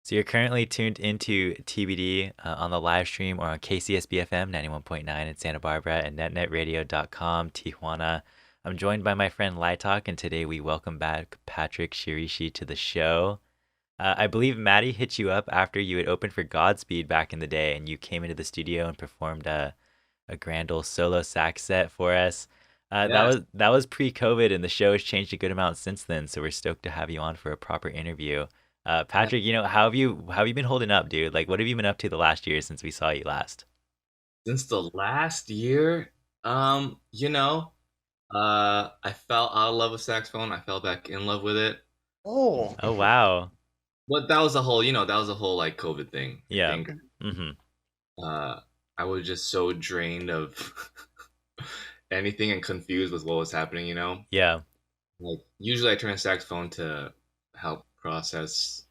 So you're currently tuned into TBD on the live stream or on KCSB FM 91.9 in Santa Barbara and netnetradio.com, Tijuana. I'm joined by my friend Lightalk, and today we welcome back Patrick Shirishi to the show. I believe Maddie hit you up after you had opened for Godspeed back in the day, and you came into the studio and performed a grand old solo sax set for us. That Yes, was pre-COVID, and the show has changed a good amount since then. So we're stoked to have you on for a proper interview. yeah. Patrick, how have you been holding up, dude? Like, what have you been up to the last year since we saw you last? Since the last year, um, you know, I fell out of love with saxophone. I fell back in love with it. Oh, Oh wow, But that was a whole, that was a whole like COVID thing. I yeah, think mm-hmm, uh, I was just so drained of anything and confused with what was happening. yeah, Like usually I turn to saxophone to help process,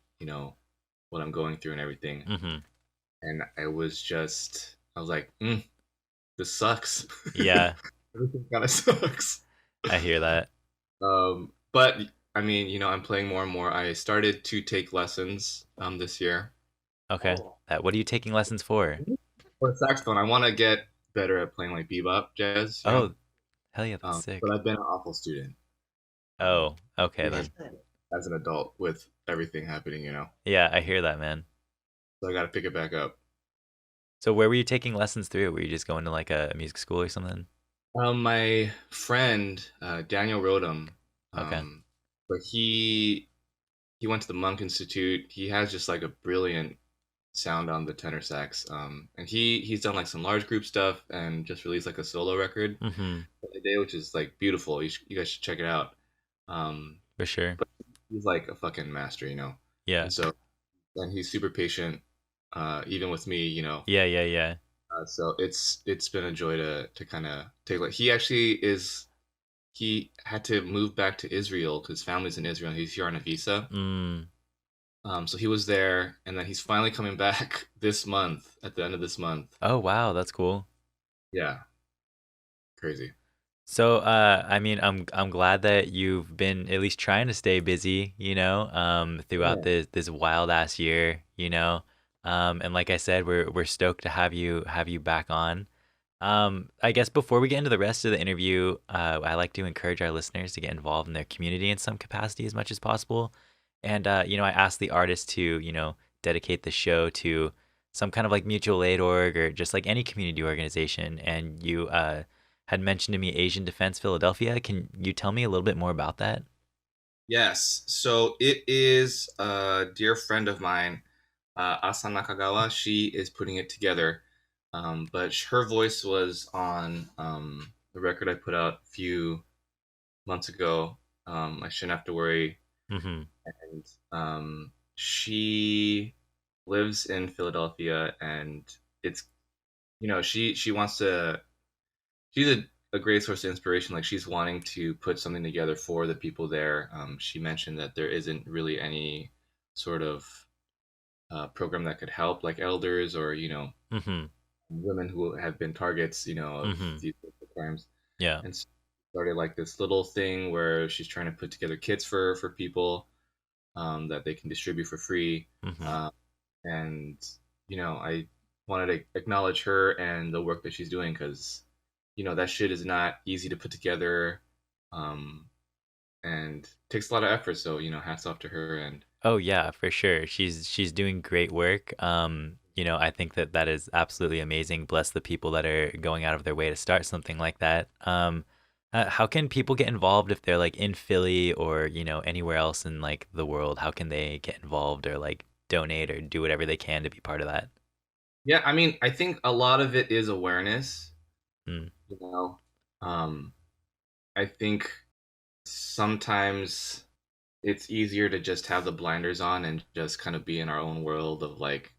what I'm going through and everything. mm-hmm, And I was like, this sucks. yeah. Everything kind of sucks. I hear that. But I mean, I'm playing more and more. I started to take lessons this year Okay, oh, what are you taking lessons for? for saxophone. I want to get better at playing like bebop jazz, Oh, hell yeah, that's But sick. I've been an awful student, Oh, okay even then. shit. as an adult with everything happening. Yeah, I hear that, man. So I got to pick it back up. So where were you taking lessons through? Were you just going to like a music school or something? My friend Daniel Rodham, Okay. but he went to the Monk Institute. He has just like a brilliant sound on the tenor sax. And he's done like some large group stuff and just released like a solo record Mm-hmm. the other day, which is like beautiful. You guys should check it out. Um, For sure. but he's like a fucking master. Yeah. And so and he's super patient, even with me. Yeah, yeah, yeah. So it's been a joy to kind of take. Like he had to move back to Israel because his family's in Israel. And he's here on a visa. Mm. So he was there, and then he's finally coming back this month, at the end of this month. Oh, wow, that's cool. Yeah, crazy. So, I mean, I'm glad that you've been at least trying to stay busy, throughout Yeah. this wild ass year. And like I said, we're stoked to have you back on. I guess before we get into the rest of the interview, I like to encourage our listeners to get involved in their community in some capacity as much as possible. And I asked the artist to, dedicate the show to some kind of like mutual aid org or just like any community organization. And you had mentioned to me Asian Defense Philadelphia. Can you tell me a little bit more about that? Yes. So it is a dear friend of mine, Asa Nakagawa. She is putting it together. But her voice was on the record I put out a few months ago. I shouldn't have to worry. Mm-hmm. And she lives in Philadelphia, and it's she wants to. She's a great source of inspiration. Like she's wanting to put something together for the people there. She mentioned that there isn't really any sort of program that could help, like elders or Mm-hmm. women who have been targets, of Mm-hmm. these crimes. Yeah. And so started like this little thing where she's trying to put together kits for people that they can distribute for free. Mm-hmm. Um, and I wanted to acknowledge her and the work that she's doing because that shit is not easy to put together, um, and takes a lot of effort. So hats off to her. And Oh yeah, for sure. She's doing great work. I think that that is absolutely amazing. Bless the people that are going out of their way to start something like that. How can people get involved if they're like in Philly or, anywhere else in like the world? How can they get involved or like donate or do whatever they can to be part of that? yeah, I mean, I think a lot of it is awareness. Mm, You know, um, I think sometimes it's easier to just have the blinders on and just kind of be in our own world of like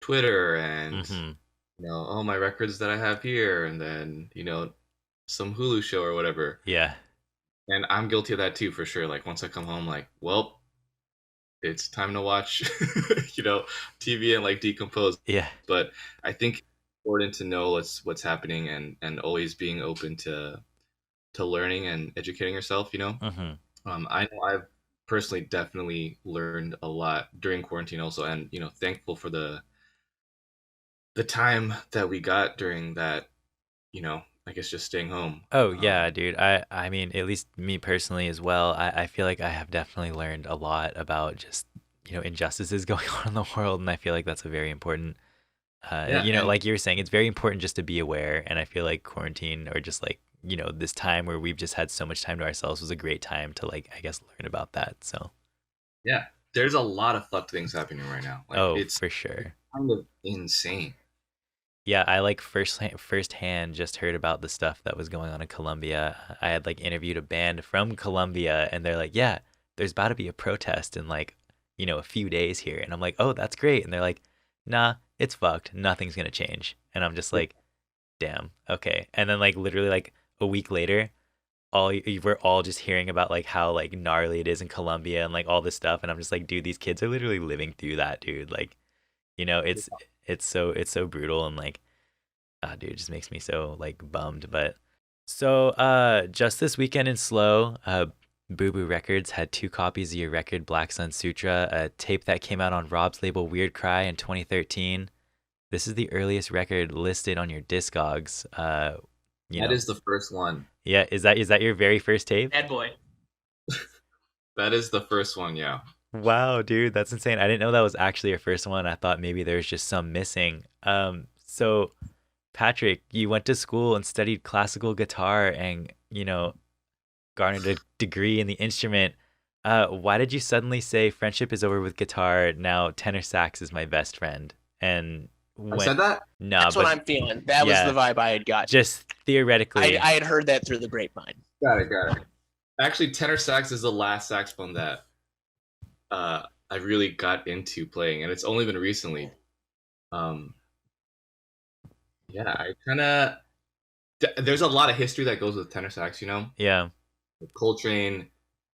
Twitter and mm-hmm. oh, my records that I have here, and then some Hulu show or whatever. Yeah. And I'm guilty of that too, for sure. Like once I come home, like, well, it's time to watch, TV and like decompose. Yeah. But I think it's important to know what's happening and always being open to learning and educating yourself. Mm-hmm. I know I've personally definitely learned a lot during quarantine also, and thankful for the time that we got during that, I guess just staying home. Oh yeah, dude. I mean, at least me personally as well. I feel like I have definitely learned a lot about just, injustices going on in the world, and I feel like that's a very important Yeah, and like you were saying, it's very important just to be aware, and I feel like quarantine or just like, this time where we've just had so much time to ourselves was a great time to like, I guess, learn about that. So, yeah, there's a lot of fucked things happening right now. Like oh, it's for sure. kind of insane. Yeah, I like firsthand just heard about the stuff that was going on in Colombia. I had like interviewed a band from Colombia and they're like, "Yeah, there's about to be a protest in like, a few days here." And I'm like, "Oh, that's great." And they're like, "Nah, it's fucked. Nothing's gonna change." And I'm just like, "Damn, okay." And then like literally like a week later, we're all just hearing about like how like gnarly it is in Colombia and like all this stuff. And I'm just like, dude, these kids are literally living through that, dude. Like, it's so brutal and like, ah, dude, it just makes me so like bummed. But so just this weekend in Slow, BooBoo Records had two copies of your record Black Sun Sutra, a tape that came out on Rob's label Weird Cry in 2013. This is the earliest record listed on your Discogs. You That know, is the first one. yeah, is that your very first tape? Bad boy. That is the first one. Yeah. Wow, dude, that's insane. I didn't know that was actually your first one. I thought maybe there's just some missing. So Patrick, you went to school and studied classical guitar and, garnered a degree in the instrument. Why did you suddenly say friendship is over with guitar? Now tenor sax is my best friend. And I when said that. nah, That's what but I'm feeling. That was yeah, the vibe I had got. just theoretically. I had heard that through the grapevine. Got it. Got it. Actually, tenor sax is the last saxophone that I really got into playing, and it's only been recently. Um, yeah, I kind of. There's a lot of history that goes with tenor sax, Yeah, Coltrane,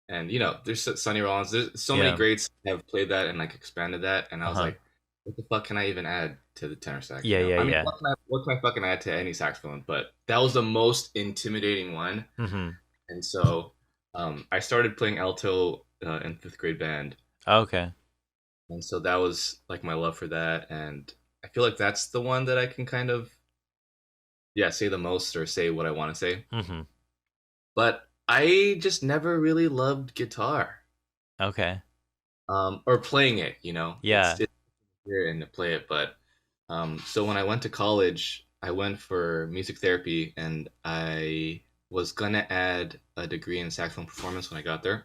and there's Sonny Rollins. There's so many yeah, greats have played that and like expanded that, and I was uh-huh. like, what the fuck can I even add to the tenor sax? Yeah, yeah, I mean, yeah. what can I fucking add to any saxophone? But that was the most intimidating one, Mm-hmm. and so I started playing alto in fifth grade band, Okay. and so that was like my love for that, and I feel like that's the one that I can kind of say the most or say what I want to say. Mm-hmm. But I just never really loved guitar, Okay. or playing it. Yeah. It's here and to play it, but so when I went to college, I went for music therapy, and I was gonna add a degree in saxophone performance when I got there.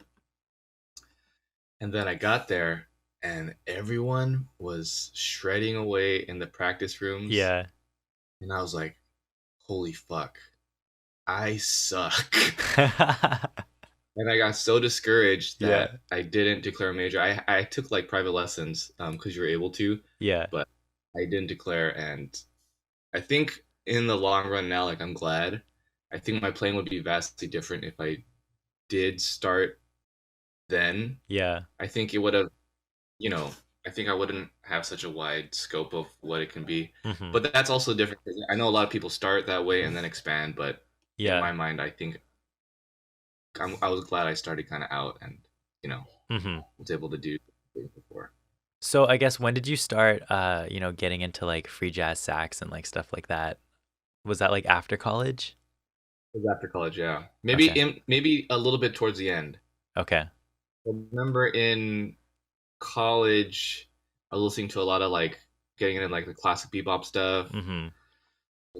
And then I got there, and everyone was shredding away in the practice rooms. Yeah. And I was like, holy fuck, I suck. And I got so discouraged Yeah. that I didn't declare a major. I took like private lessons because you were able to, Yeah. but I didn't declare. And I think in the long run now, like I'm glad. I think my playing would be vastly different if I did start then. Yeah. I think it would have you know, I think I wouldn't have such a wide scope of what it can be. Mm-hmm. But that's also different. I know a lot of people start that way and then expand, but in Yeah. my mind, I think I was glad I started kind of out and Mm-hmm. was able to do things before. So I guess when did you start getting into like free jazz sax and like stuff like that? Was that like after college? It was after college, yeah. Okay. Maybe a little bit towards the end. Okay. I remember in college, I was listening to a lot of like getting into like the classic bebop stuff, Mm-hmm.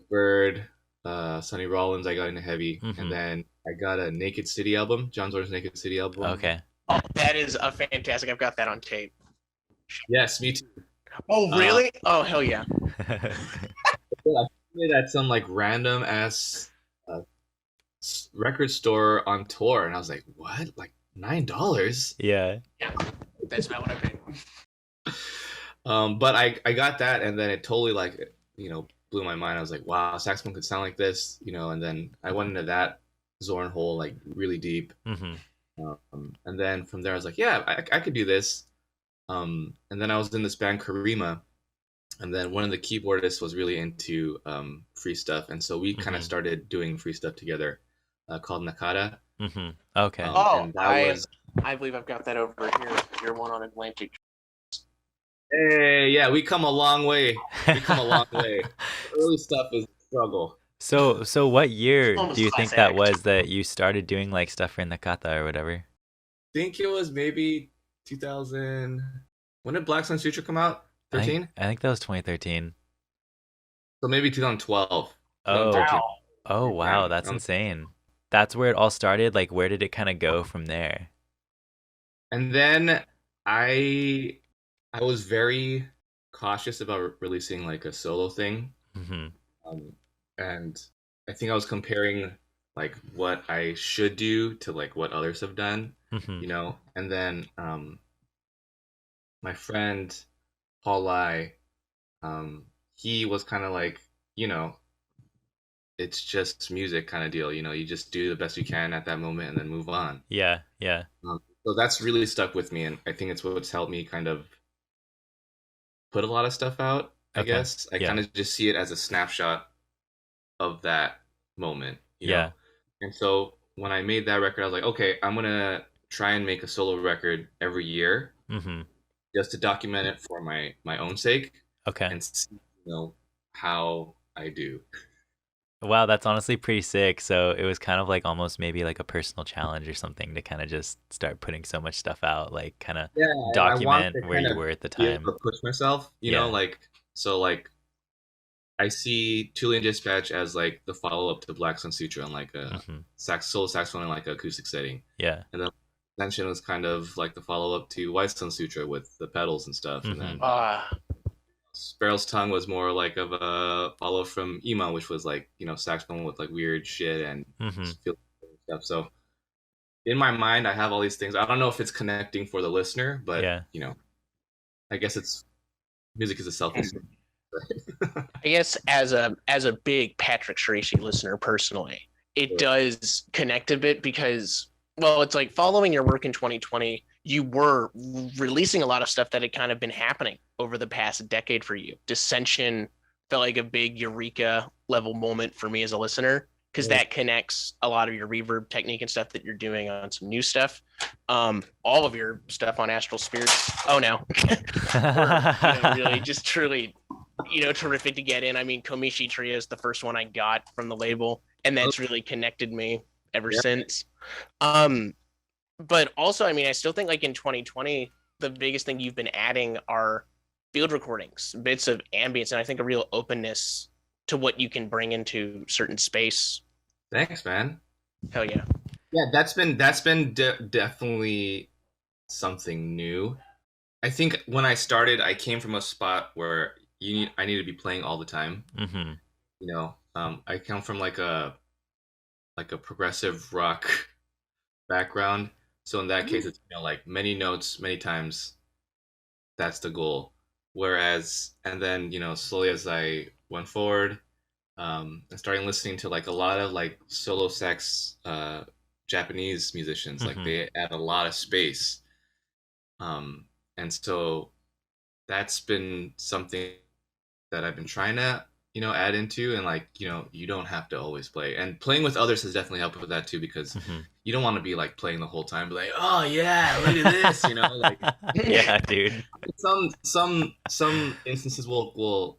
Bird, Sonny Rollins. I got into heavy, and Mm-hmm. then I got a Naked City album, John Zorn's Naked City album. Okay. Oh, that is a fantastic. I've got that on tape. Yes, me too. Oh, really? Oh, hell yeah. I played at some like random ass uh, record store on tour, and I was like, "What? Like $9?" Yeah. Yeah, that's not what I paid. But I got that, and then it totally like blew my mind. I was like, "Wow, saxophone could sound like this," And then I went into that Zorn hole like really deep. Mm-hmm. And then from there, I was like, "Yeah, I could do this." And then I was in this band Karima, and then one of the keyboardists was really into free stuff, and so we kind of Mm-hmm. started doing free stuff together, called Nakata. Mm-hmm. Okay. Oh, And that was I believe I've got that over here. Your one on Atlantic. Hey, yeah, we come a long way. We come a long way. The early stuff is a struggle. So what year do Almost you class think that act. was that you started doing like stuff for Nakata or whatever? Think it was maybe 2000. When did Black Sun Sutra come out? I think 13? I think that was 2013. So maybe 2012, Oh, 2013. Wow. oh wow, Man, that's insane. That's where it all started. Like, where did it kind of go from there? and then I I was very cautious about releasing like a solo thing. Hmm. Um, and I think I was comparing like what I should do to like what others have done, Hmm. And then my friend Paul Lai, he was kind of like, you know, it's just music kind of deal, you just do the best you can at that moment and then move on. Yeah, yeah. So that's really stuck with me, and I think it's what's helped me kind of put a lot of stuff out. I Okay. guess I Yeah, kind of just see it as a snapshot of that moment. yeah. And so when I made that record, I was like, okay, I'm gonna try and make a solo record every year Hmm. just to document it for my own sake Okay. and see, how I do. Wow, that's honestly pretty sick. So it was kind of like almost maybe like a personal challenge or something to kind of just start putting so much stuff out, like kind of Yeah, I wanted document to where kind you of were at the be able time. to push myself, Yeah. like so like I see Tulian Dispatch as like the follow up to Black Sun Sutra on like a Hmm. solo saxophone in like an acoustic setting. Yeah. And then Ascension was kind of like the follow up to White Sun Sutra with the pedals and stuff. And Hmm. then Ah, Sparrow's Tongue was more like of a follow from Ema, which was like, saxophone with like weird shit and Hmm. stuff. So in my mind, I have all these things. I don't know if it's connecting for the listener, but Yeah. I guess it's music is a selfish thing. I guess as a big Patrick Shiroishi listener personally, it does connect a bit because well, it's like following your work in 2020, you were releasing a lot of stuff that had kind of been happening over the past decade for you. Dissension felt like a big eureka level moment for me as a listener because that connects a lot of your reverb technique and stuff that you're doing on some new stuff. All of your stuff on Astral Spirits. Oh no, were, really just truly terrific to get in. I mean, Komishi Tria is the first one I got from the label, and that's really connected me ever Yeah. since. Um, but also, I mean, I still think like in 2020, the biggest thing you've been adding are field recordings, bits of ambience, and I think a real openness to what you can bring into certain space. Thanks, man. Hell yeah. Yeah, that's been definitely something new. I think when I started, I came from a spot where I need to be playing all the time. Hmm. I come from like a progressive rock background, so in that case, it's like many notes, many times. That's the goal. Whereas, and then slowly as I went forward, and starting listening to like a lot of like solo sax Japanese musicians, like Hmm. they add a lot of space, and so that's been something that I've been trying to add into, and like you don't have to always play, and playing with others has definitely helped with that too, because Hmm. you don't want to be like playing the whole time, but like, oh yeah, look at this, like Yeah, dude. some instances will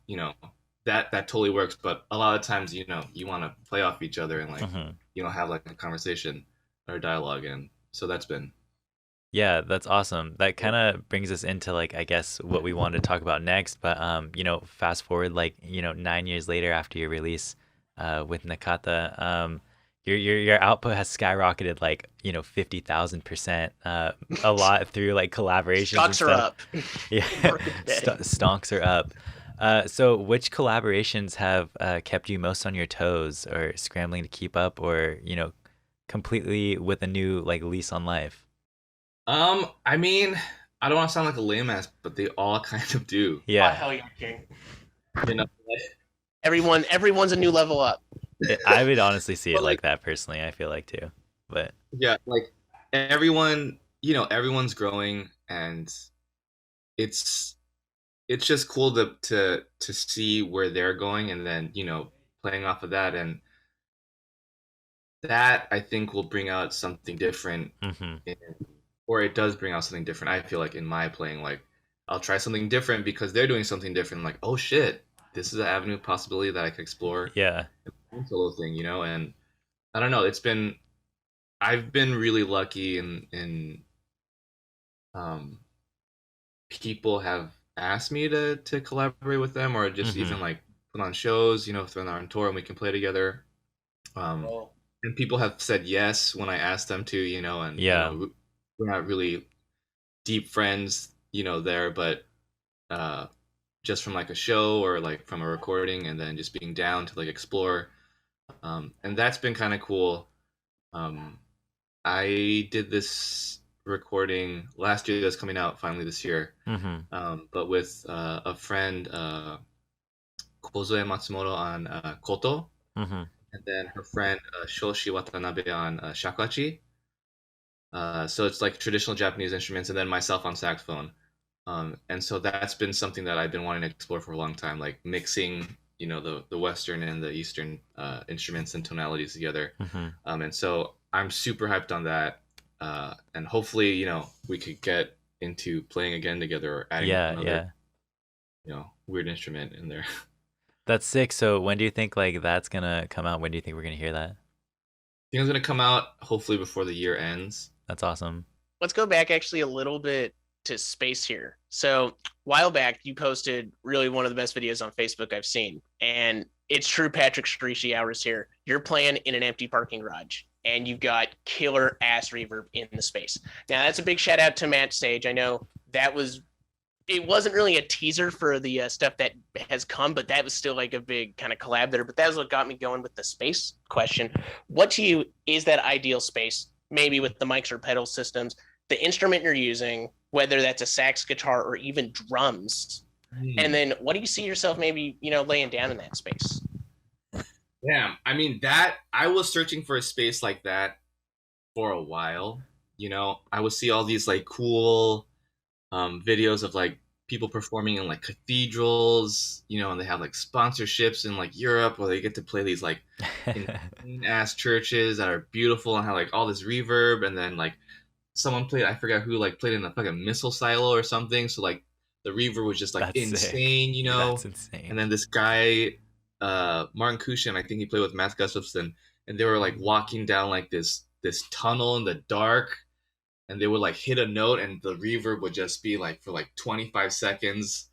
that totally works, but a lot of times you want to play off each other and like Hmm. have like a conversation or dialogue, and so that's been Yeah, that's awesome. That kind of brings us into like I guess what we wanted to talk about next, but fast forward like, 9 years later after your release with Nakata, your output has skyrocketed like, 50,000%, a lot through like collaborations and Stocks are stuff. up. Yeah. Market's steady. Stonks are up. So which collaborations have kept you most on your toes or scrambling to keep up or, completely with a new like lease on life? I mean, I don't want to sound like a lame ass, but they all kind of do. Oh, Yeah. hell yeah, King. Like, Everyone's a new level up. I would honestly see it but like like that personally. I feel like too, but yeah, like everyone's growing, and it's it's just cool to see where they're going, and then playing off of that, and that I think will bring out something different hmm. in or it does bring out something different. I feel like in my playing, like I'll try something different because they're doing something different. I'm like, oh shit, this is an avenue of possibility that I could explore. Yeah. Solo thing, and I don't know. I've been really lucky in um people have asked me to collaborate with them or just Mm-hmm. even like put on shows, if they're on tour and we can play together. Um, Well, and people have said yes when I asked them to, and Yeah. we're not really deep friends, there, but uh, just from like a show or like from a recording, and then just being down to like explore, and that's been kind of cool. Um, I did this recording last year that's coming out finally this year, Mm-hmm. but with a friend, Kozue Matsumoto on koto, Mm-hmm. and then her friend Shoshi Watanabe on shakuhachi. So it's like traditional Japanese instruments, and then myself on saxophone. And so that's been something that I've been wanting to explore for a long time, like mixing, the Western and the Eastern instruments and tonalities together. Mm-hmm. And so I'm super hyped on that. And hopefully, we could get into playing again together or adding Yeah, another, yeah. weird instrument in there. That's sick. So when do you think like that's gonna come out? When do you think we're gonna hear that? I think it's gonna come out hopefully before the year ends. That's awesome. let's go back actually a little bit to space here. So, a while back, you posted really one of the best videos on Facebook I've seen. And it's true Patrick Shiroishi hours here. You're playing in an empty parking garage and you've got killer ass reverb in the space. Now, that's a big shout out to Matt Sage. I know it wasn't really a teaser for the stuff that has come, but that was still like a big kind of collab there. But that was what got me going with the space question. What to you is that ideal space? Maybe with the mics or pedal systems, the instrument you're using, whether that's a sax, guitar, or even drums. And then what do you see yourself maybe, laying down in that space? Yeah, I mean that I was searching for a space like that for a while. I would see all these like cool videos of like people performing in like cathedrals, and they have like sponsorships in like Europe where they get to play these like insane ass churches that are beautiful and have like all this reverb, and then like someone played, I forgot who, like played in a fucking missile silo or something, so like the reverb was just like That's sick. insane, That's and insane. then this guy Martin Kushin, I think he played with Matt Gustafson, and they were like walking down like this tunnel in the dark, and they would like hit a note and the reverb would just be like for like 25 seconds.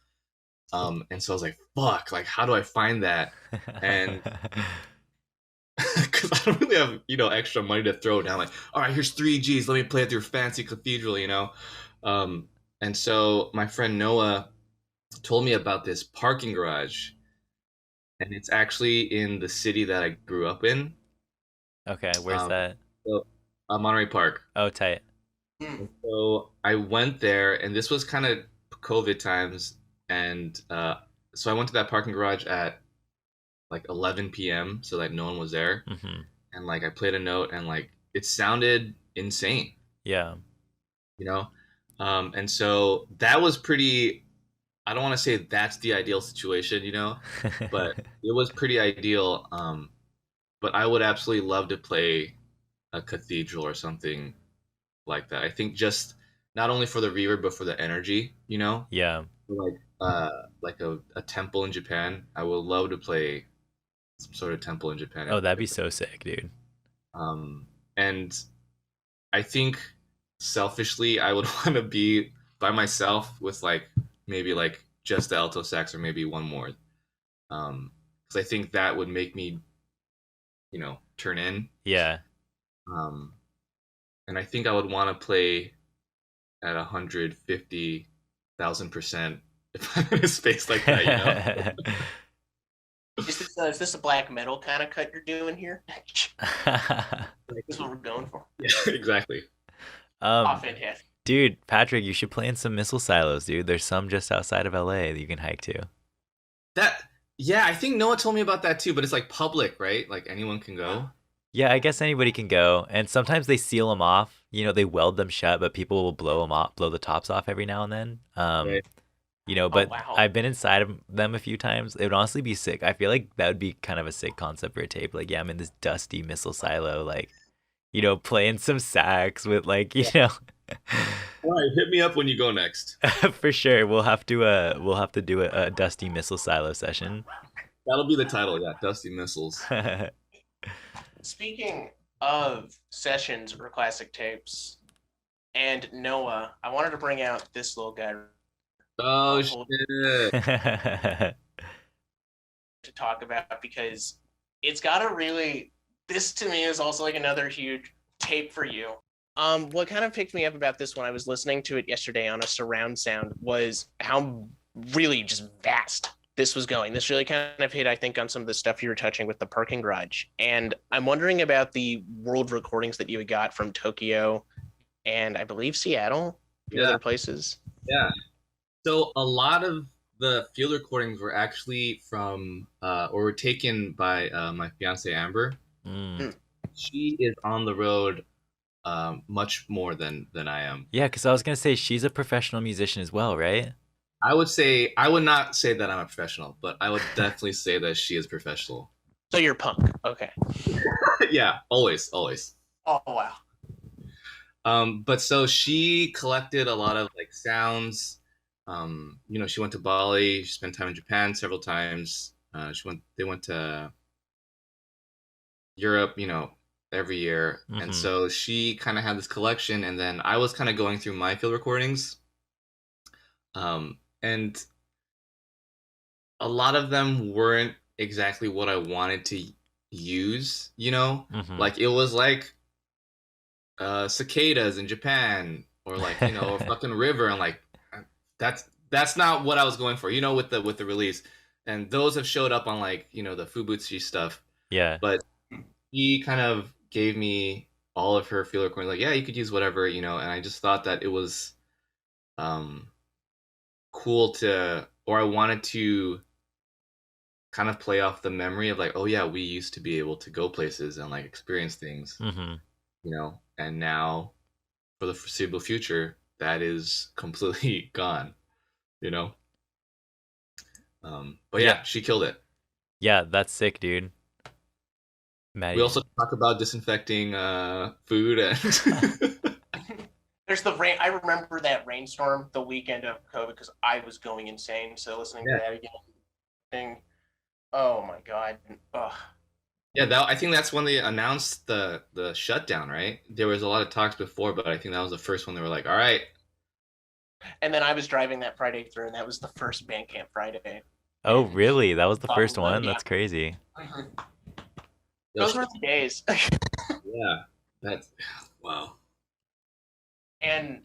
And so I was like, fuck, like how do I find that? And because I don't really have extra money to throw down, like, all right, here's 3 G's, let me play at your fancy cathedral. um and so my friend Noah told me about this parking garage, and it's actually in the city that I grew up in. Okay, where's um that? so, Monterey Park. Oh, tight. So I went there, and this was kind of COVID times, and so I went to that parking garage at like 11 p.m. so that no one was there, Mm-hmm. and like I played a note, and like it sounded insane, Yeah. you know. And so that was pretty. I don't want to say that's the ideal situation, but it was pretty ideal. But I would absolutely love to play a cathedral or something like that. I think just not only for the reverb but for the energy, Yeah. like a temple in Japan. I would love to play some sort of temple in Japan. Oh, that'd be so sick, dude. And I think selfishly I would want to be by myself with like maybe like just the alto sax or maybe one more. Because I think that would make me, turn in. Yeah. Um, and I think I would want to play at 150,000% if I'm in a space like that. Is this a black metal kind of cut you're doing here? This is what we're going for. Yeah, exactly. Fantastic. Dude, Patrick, you should play in some missile silos, dude. There's some just outside of LA that you can hike to. Yeah, I think Noah told me about that too, but it's like public, right? Like anyone can go. Yeah, I guess anybody can go, and sometimes they seal them off. They weld them shut, but people will blow them off, blow the tops off every now and then. Right. But wow. I've been inside of them a few times. It would honestly be sick. I feel like that would be kind of a sick concept for a tape. Like, yeah, I'm in this dusty missile silo, like, playing some sax with like, All right, hit me up when you go next. For sure. We'll have to do a Dusty Missile Silo session. That'll be the title. Yeah, Dusty Missiles. Speaking of sessions or classic tapes and Noah, I wanted to bring out this little guy Oh hold shit! to talk about because it's got a really. This to me is also like another huge tape for you. What kind of picked me up about this when I was listening to it yesterday on a surround sound was how really just vast this was going. This really kind of hit, I think, on some of the stuff you were touching with the parking garage. And I'm wondering about the world recordings that you had got from Tokyo and I believe Seattle, Yeah, other places. yeah. So a lot of the field recordings were actually from, or were taken by my fiance Amber. Mm. She is on the road much more than I am. Yeah, because I was gonna say she's a professional musician as well, right? I would not say that I'm a professional, but I would definitely say that she is professional. So you're punk. Okay. Yeah, always, always. Oh, wow. But so she collected a lot of like sounds. She went to Bali, she spent time in Japan several times. They went to Europe, every year. And Mm-hmm. so she kind of had this collection, and then I was kind of going through my field recordings. And a lot of them weren't exactly what I wanted to use, Mm-hmm. like it was like cicadas in Japan, or like, a fucking river, and like that's not what I was going for, with the release. And those have showed up on like, the Fubushi stuff. Yeah. But he kind of gave me all of her field recordings, like, yeah, you could use whatever, and I just thought that it was um cool or I wanted to kind of play off the memory of like, oh yeah, we used to be able to go places and like experience things, Mm-hmm. and now for the foreseeable future, that is completely gone, you know. But Yeah. yeah, she killed it. Yeah, that's sick, dude. We Maddie. also talk about disinfecting food and There's the rain. I remember that rainstorm the weekend of COVID because I was going insane. So listening to yeah, that again, thing. Oh my god. Ugh. yeah. That I think that's when they announced the shutdown. Right? There was a lot of talks before, but I think that was the first one. They were like, all right, And then I was driving that Friday through, and that was the first Bandcamp Friday. Oh, And really? That was the first one? yeah, That's crazy. those were the days. yeah, that's wow. And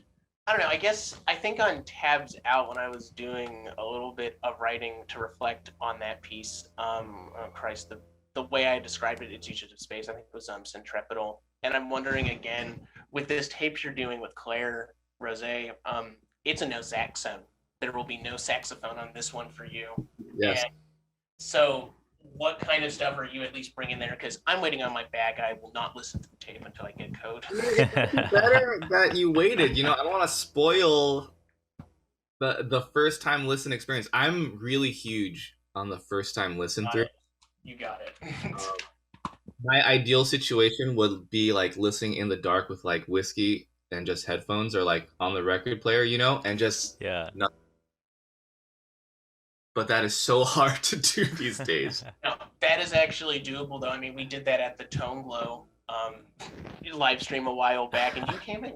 I don't know. I think on tabs out when I was doing a little bit of writing to reflect on that piece. Oh Christ, the way I described it, its usage of space, I think it was centripetal. And I'm wondering again with this tape you're doing with Claire Rose, it's a no saxophone. There will be no saxophone on this one for you. Yes. And so what kind of stuff are you at least bringing there? Because I'm waiting on my bag. I will not listen to the tape until I get code. It's better that you waited. I don't want to spoil the first time listen experience. I'm really huge on the first time listen Got through. it. You got it. My ideal situation would be like listening in the dark with like whiskey and just headphones, or like on the record player, and just Yeah. no. But that is so hard to do these days. No, that is actually doable, though. I mean, we did that at the Tone Glow live stream a while back, and you came in.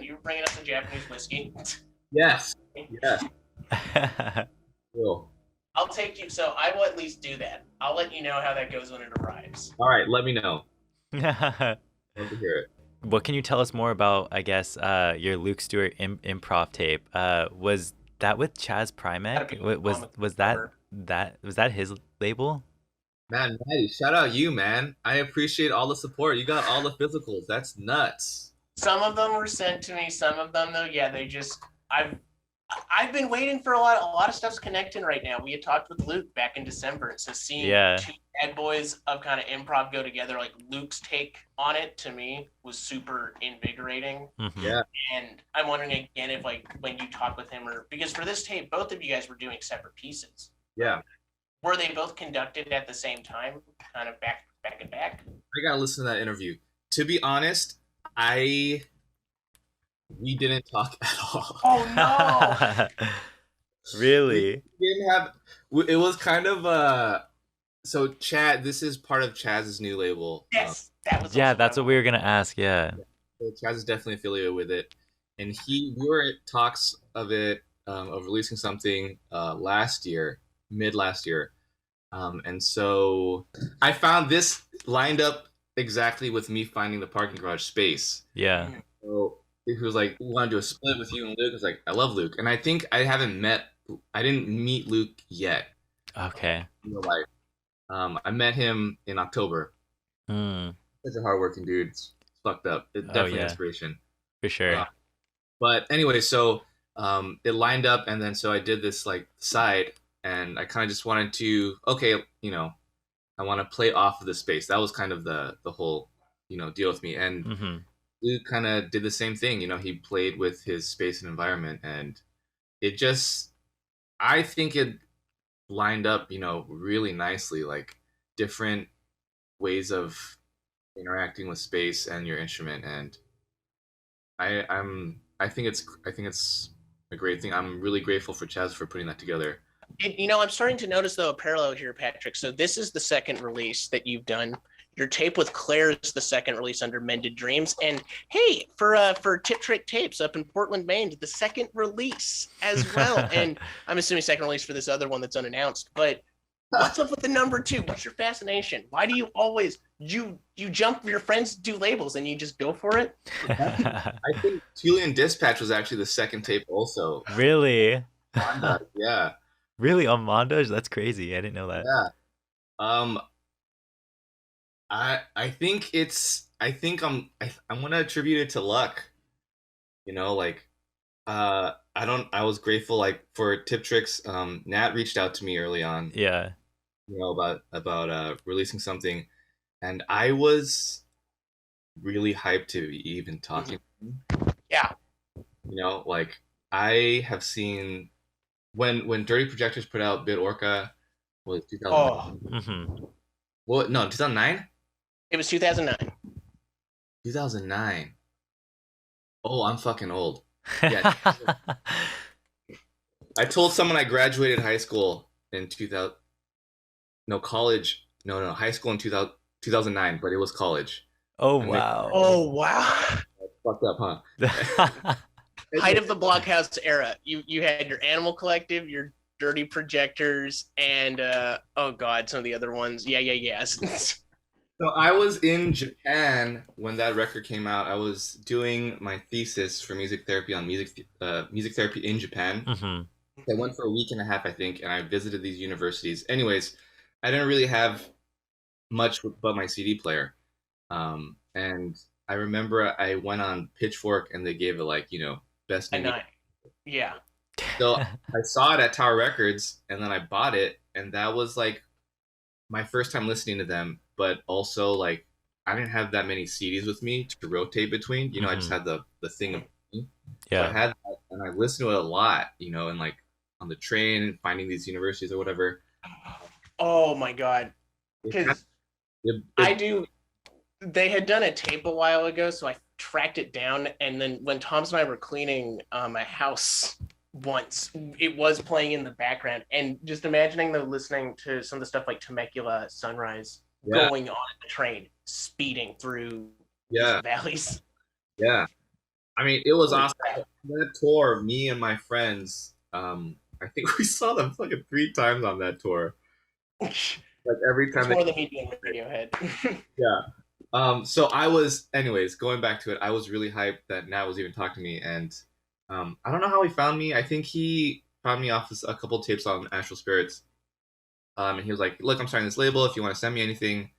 You were bringing us the Japanese whiskey. Yes. Yes. Cool. I'll take you. So I will at least do that. I'll let you know how that goes when it arrives. All right. Let me know. Love to hear it. What can you tell us more about, I guess, your Luke Stewart improv tape? Was that with Chaz Primek? Was that his label? Man, Maddie, shout out you, man. I appreciate all the support. You got all the physicals. That's nuts. Some of them were sent to me. Some of them, though, yeah, they just I've been waiting for a lot of stuff's connecting right now. We had talked with Luke back in December, and so seeing two bad boys of kind of improv go together, like Luke's take on it to me was super invigorating. Mm-hmm. Yeah. And I'm wondering again if like when you talk with him, or because for this tape, both of you guys were doing separate pieces. Yeah. Were they both conducted at the same time, kind of back and back? I gotta listen to that interview. To be honest, I we didn't talk at all. Oh no! We Really? didn't have. It was kind of So Chad, this is part of Chaz's new label. Yes, that was Yeah, also that's my what we were gonna ask. Yeah. So Chaz is definitely affiliated with it, and we were at talks of it of releasing something last year, mid last year, and so I found this lined up exactly with me finding the parking garage space. Yeah. So he was like, "We want to do a split with you and Luke." I was like, "I love Luke," and I think I didn't meet Luke yet Okay. in real life. I met him in October. Hmm. Such a hardworking dude. It's fucked up. It's Oh definitely yeah, inspiration. for Uh, sure. but anyway, so it lined up, and then so I did this like side, and I kind of just wanted to, okay, I want to play off of the space. That was kind of the whole, deal with me. And Mm-hmm. Luke kind of did the same thing. He played with his space and environment, and it just, I think it lined up, really nicely, like different ways of interacting with space and your instrument. And I think it's a great thing. I'm really grateful for Chaz for putting that together. I'm starting to notice though a parallel here, Patrick. So this is the second release that you've done. Your tape with Claire is the second release under Mended Dreams, and hey, for Tip Trick Tapes up in Portland, Maine, the second release as well. And I'm assuming second release for this other one that's unannounced. But what's up with the number two? What's your fascination? Why do you always you jump your friends do labels and you just go for it? I think Julian Dispatch was actually the second tape also. Really? Yeah. Really on Montage? That's crazy. I didn't know that. Yeah. Um I'm gonna attribute it to luck. Like I was grateful like for Tip Tricks. Nat reached out to me early on, Yeah. about releasing something, and I was really hyped to be even talking to him. Yeah. Like I have seen when Dirty Projectors put out Bit Orca was Oh, 2009. Mm-hmm. Well, no, 2009? it was 2009. 2009. Oh, I'm fucking old. Yeah. I told someone I graduated high school in 2000, no, college. No, no, high school in 2009, but it was college. Oh And they wow. Oh wow. fucked up, huh? Height of the Blockhouse era. You had your Animal Collective, your Dirty Projectors, and oh god, some of the other ones. Yes. So I was in Japan when that record came out. I was doing my thesis for music therapy on music therapy in Japan. Mm-hmm. I went for a week and a half, I think, and I visited these universities. Anyways, I didn't really have much but my CD player. And I remember I went on Pitchfork and they gave it like, best new And music. yeah. So I saw it at Tower Records and then I bought it, and that was like my first time listening to them, but also like I didn't have that many CDs with me to rotate between. I just Mm-hmm. had the thing of me. So I Yeah. had that and I listened to it a lot, and like on the train and finding these universities or whatever. Oh my god. It, Because it, I it, do. They had done a tape a while ago, so I tracked it down. And then when Tom's and I were cleaning a house once, it was playing in the background. And just imagining though, listening to some of the stuff like Temecula Sunrise yeah, going on the train, speeding through these yeah, valleys. yeah. I mean, it was Holy awesome. That tour, me and my friends, I think we saw them fucking 3 times on that tour. crap. Like every It's time they, more than me doing Radiohead. yeah. So I was, anyways, going back to it, I was really hyped that Nat was even talking to me, and I don't know how he found me. I think he found me off a couple tapes on Astral Spirits, and he was like, "Look, I'm starting this label. If you want to send me anything,"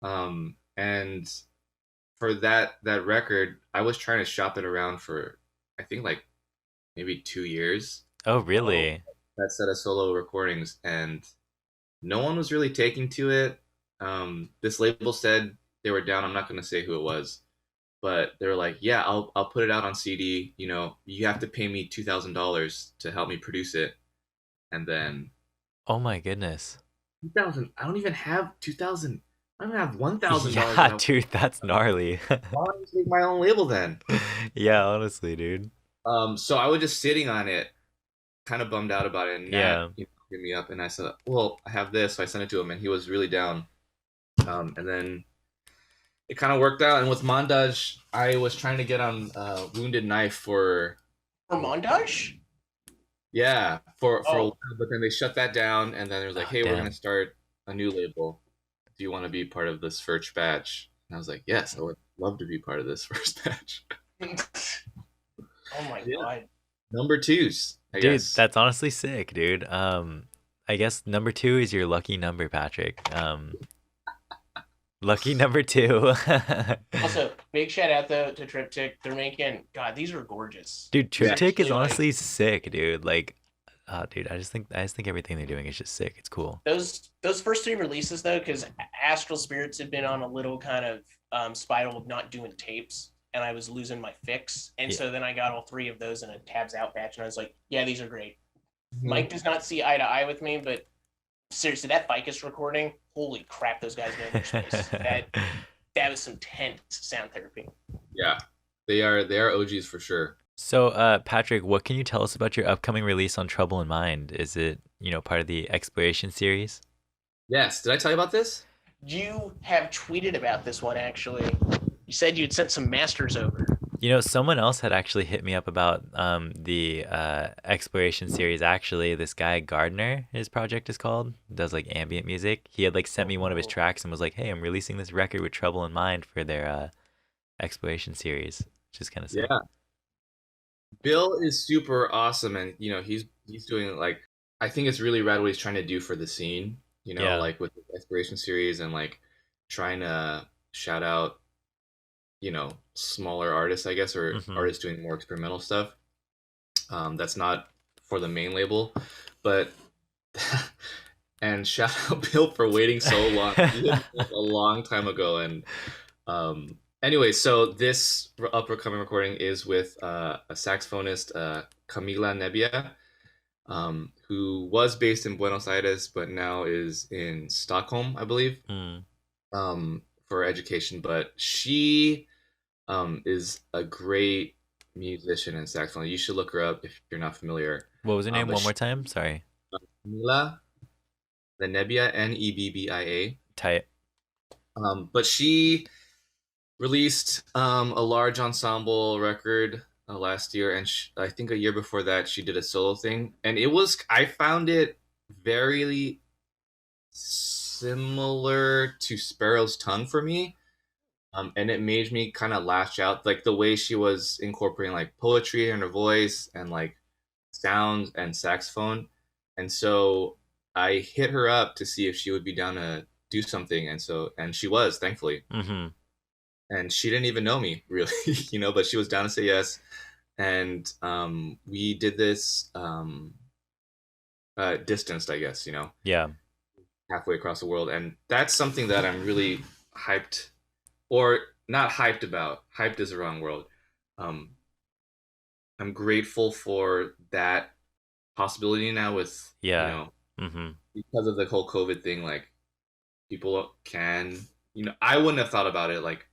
and for that record, I was trying to shop it around for, I think like maybe 2 years. Oh Oh, really? That set of solo recordings, and no one was really taking to it. This label said they were down. I'm not going to say who it was, but they were like, "Yeah, I'll put it out on CD. You have to pay me $2,000 to help me produce it." And then Oh my goodness. 2000, I don't even have 2000. I'm gonna have $1,000. Yeah, dude, that's gnarly. Why don't I just make my own label then? Yeah, honestly, dude. So I was just sitting on it, kind of bummed out about it. And Nat, Yeah. hit me up, and I said, "Well, I have this." So I sent it to him, and he was really down. And then it kind of worked out. And with Mondage, I was trying to get on Wounded Knife for Mondage? yeah for a Oh. while, but then they shut that down, and then it was like, Oh, "Hey, we're damn. gonna start a new label. Do you want to be part of this first batch?" And I was like, "Yes, I would love to be part of this first batch." Oh my god. Number twos, I Dude, guess. that's honestly sick, dude. I guess number 2 is your lucky number, Patrick. Lucky number 2. Also, big shout out though to Triptych. They're making these are gorgeous. Dude, Triptych is Actually, like, honestly sick, dude. Like, dude, I just think everything they're doing is just sick. It's cool. those first 3 releases though, because Astral Spirits had been on a little kind of spiral of not doing tapes, and I was losing my fix, and Yeah. so then I got all 3 of those in a tabs out batch, and I was like, yeah, these are great. Mhm. Mike does not see eye to eye with me, but seriously, that Ficus recording, holy crap, those guys know their space. That was some tense sound therapy. Yeah, they are OGs for sure. So, Patrick, what can you tell us about your upcoming release on Trouble in Mind? Is it, part of the Exploration series? Yes, did I tell you about this? You have tweeted about this one, actually. You said you'd sent some masters over. Someone else had actually hit me up about the Exploration series. Actually, this guy Gardner, his project is called, does like ambient music. He had like sent me one of his tracks and was like, "Hey, I'm releasing this record with Trouble in Mind for their Exploration series," which is kind of sick. Yeah. Bill is super awesome, and he's doing like, I think it's really rad what he's trying to do for the scene. Yeah. Like with the Exploration series, and like trying to shout out smaller artists, I guess, or Mhm. artists doing more experimental stuff. That's not for the main label, but and shout out Bill for waiting so long. He did this a long time ago, and anyway, so this upcoming recording is with a saxophonist, Camila Nebbia, who was based in Buenos Aires but now is in Stockholm, I believe, for education. But she is a great musician and saxophone. You should look her up if you're not familiar. What was her name? but One more time. Sorry. Camila the Nebbia, Nebbia. Tight. But she released a large ensemble record last year, and I think a year before that she did a solo thing, and I found it very similar to Sparrow's Tongue for me, and it made me kind of lash out, like the way she was incorporating like poetry in her voice and like sounds and saxophone. And so I hit her up to see if she would be down to do something, and she was, thankfully. Mm-hmm. And she didn't even know me really, but she was down to say yes. And we did this distanced, I guess, Yeah. halfway across the world. And that's something that I'm really hyped, or not hyped about. Hyped is the wrong word. I'm grateful for that possibility now with, Mm-hmm. because of the whole COVID thing, like people can, I wouldn't have thought about it, like,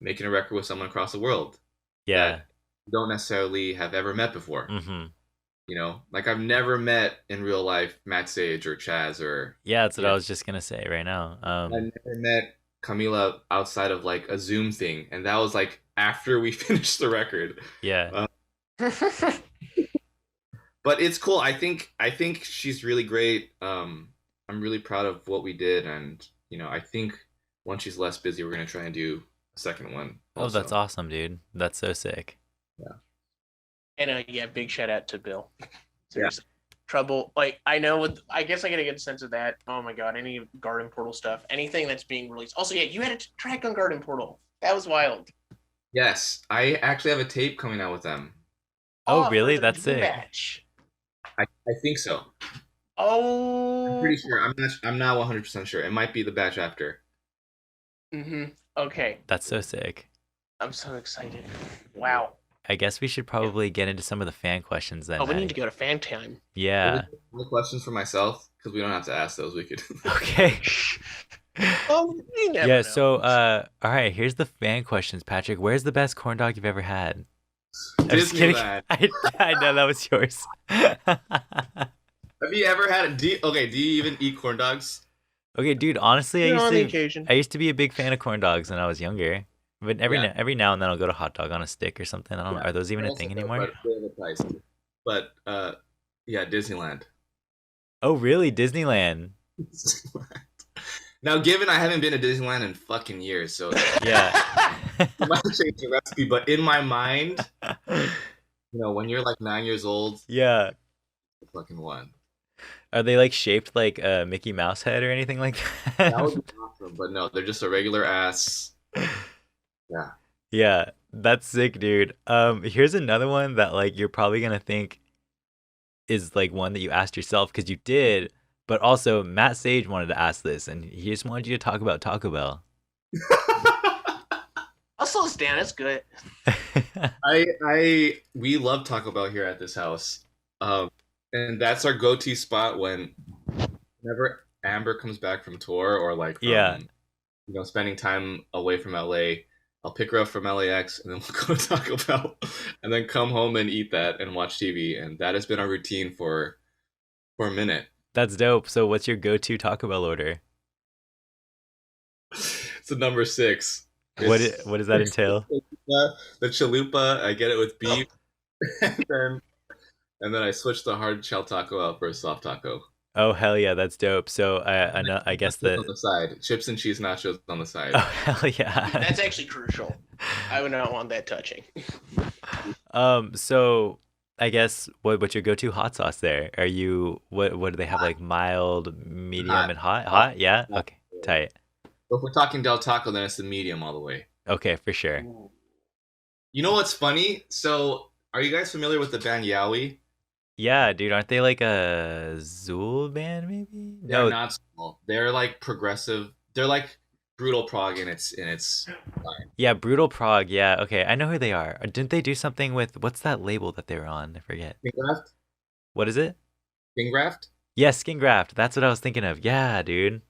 making a record with someone across the world. Yeah. That you don't necessarily have ever met before. Mm-hmm. Like I've never met in real life Matt Sage or Chaz or. Yeah, that's what I was just gonna say right now. I never met Camila outside of like a Zoom thing, and that was like after we finished the record. Yeah. But it's cool. I think she's really great. I'm really proud of what we did, and I think once she's less busy, we're gonna try and do a second one. Oh, that's awesome, dude. That's so sick. Yeah. And big shout out to Bill. Seriously. Yeah. Trouble, like I know. I guess I get a good sense of that. Oh my god, any Garden Portal stuff, anything that's being released. Also, yeah, you had a track on Garden Portal. That was wild. Yes, I actually have a tape coming out with them. Oh, really? That's sick. Batch. I think so. Oh, I'm pretty sure. I'm not 100% sure. It might be the batch after. Mm-hmm. Okay. That's so sick. I'm so excited. Wow. I guess we should probably get into some of the fan questions then. Oh, we need to go to fan time. Yeah. The questions for myself, because we don't have to ask those. We could. Okay. You never Yeah, know. so all right, here's the fan questions, Patrick. Where's the best corn dog you've ever had? I'm just kidding. Disneyland. I know that was yours. Have you ever had a okay, do you even eat corn dogs? Okay, dude, honestly, On the occasion. I used to be a big fan of corn dogs when I was younger. But Yeah. every now and then I'll go to hot dog on a stick or something. I don't know. Are those even a thing anymore? But yeah, Disneyland. Oh, really? Disneyland. Now, given I haven't been to Disneyland in fucking years, so Yeah. I might change the recipe. But in my mind, when you're like 9 years old, Yeah. the fucking one. Are they like shaped like a Mickey Mouse head or anything like that? That would be awesome, but no, they're just a regular ass. Yeah. Yeah, that's sick, dude. Here's another one that like you're probably gonna think is like one that you asked yourself because you did, but also Matt Sage wanted to ask this, and he just wanted you to talk about Taco Bell. I'll slow this down. It's good. We love Taco Bell here at this house, and that's our go-to spot whenever Amber comes back from tour or like from, Yeah. spending time away from LA. I'll pick her up from LAX and then we'll go to Taco Bell and then come home and eat that and watch TV. And that has been our routine for a minute. That's dope. So what's your go-to Taco Bell order? It's a number 6. What does that entail? The chalupa, I get it with beef, and then I switch the hard shell taco out for a soft taco. Oh hell yeah, that's dope. So I guess on the side, chips and cheese nachos on the side. Oh hell yeah. That's actually crucial. I would not want that touching. So I guess what's your go-to hot sauce there? Are you what do they have, like mild, medium, and hot? Hot? Yeah. Okay. Tight. But if we're talking Del Taco, then it's the medium all the way. Okay, for sure. You know what's funny? So, are you guys familiar with the band Yowie? Yeah, dude, aren't they like a Zool band maybe? They're not small. They're like progressive. They're like brutal prog in its line. Yeah, brutal prog. Yeah, okay, I know who they are. Didn't they do something with what's that label that they were on? I forget. Skingraft? What is it? Skingraft? Yeah, Skingraft. That's what I was thinking of. Yeah, dude.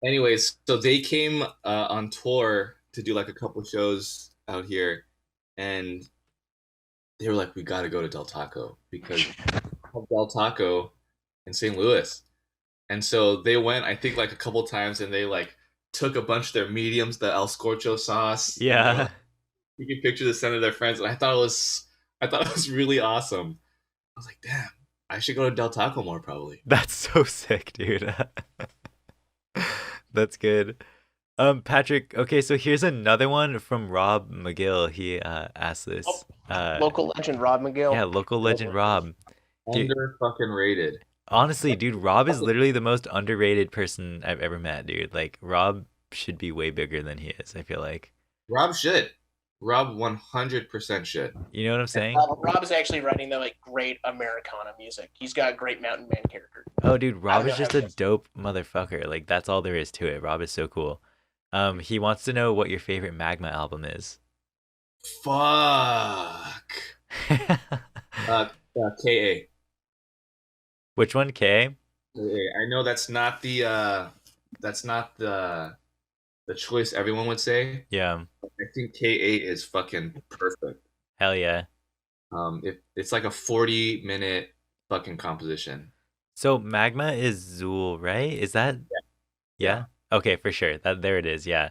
Anyways, so they came on tour to do like a couple shows out here, and they were like, "We got to go to Del Taco because of Del Taco in St. Louis." And so they went, I think, like a couple times, and they like took a bunch of their mediums, the El Scorcho sauce. Yeah. Taking pictures to send to their friends, and I thought it was really awesome. I was like, damn, I should go to Del Taco more probably. That's so sick, dude. That's good. Patrick, okay, so here's another one from Rob McGill. He asked this. Local legend Rob McGill. Yeah, local legend Rob. Under fucking rated. Honestly, dude, Rob is literally the most underrated person I've ever met, dude. Like, Rob should be way bigger than he is, I feel like. Rob should. Rob 100% should. You know what I'm saying? Rob is actually writing the like great Americana music. He's got a great mountain man character. Oh, dude, Rob is just a dope motherfucker. Like, that's all there is to it. Rob is so cool. He wants to know what your favorite Magma album is. Fuck. KA. Which one, K? I know that's not the choice everyone would say. Yeah. I think KA is fucking perfect. Hell yeah. It's like a 40-minute fucking composition. So Magma is Zool, right? Is that? Yeah. Okay, for sure. There it is. Yeah.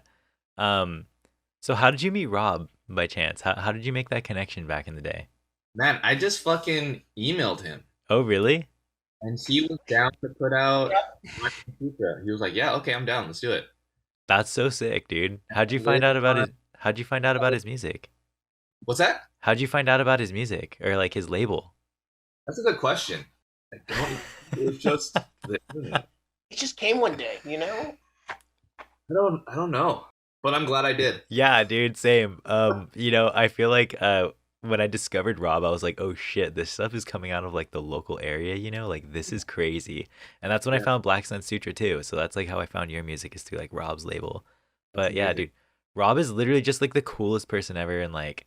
So how did you meet Rob by chance? How did you make that connection back in the day? Man, I just fucking emailed him. Oh, really? And he was down to put out Nicest Sutra. He was like, "Yeah, okay, I'm down. Let's do it." That's so sick, dude. How'd you find out about his music? What's that? How'd you find out about his music or like his label? That's a good question. It was just the internet. It just came one day, you know? I don't know, but I'm glad I did. Yeah, dude, same. I feel like when I discovered Rob, I was like, oh shit, this stuff is coming out of like the local area, like this is crazy. And that's when I found Black Sun Sutra too. So that's like how I found your music, is through like Rob's label. But yeah, dude, Rob is literally just like the coolest person ever, and like,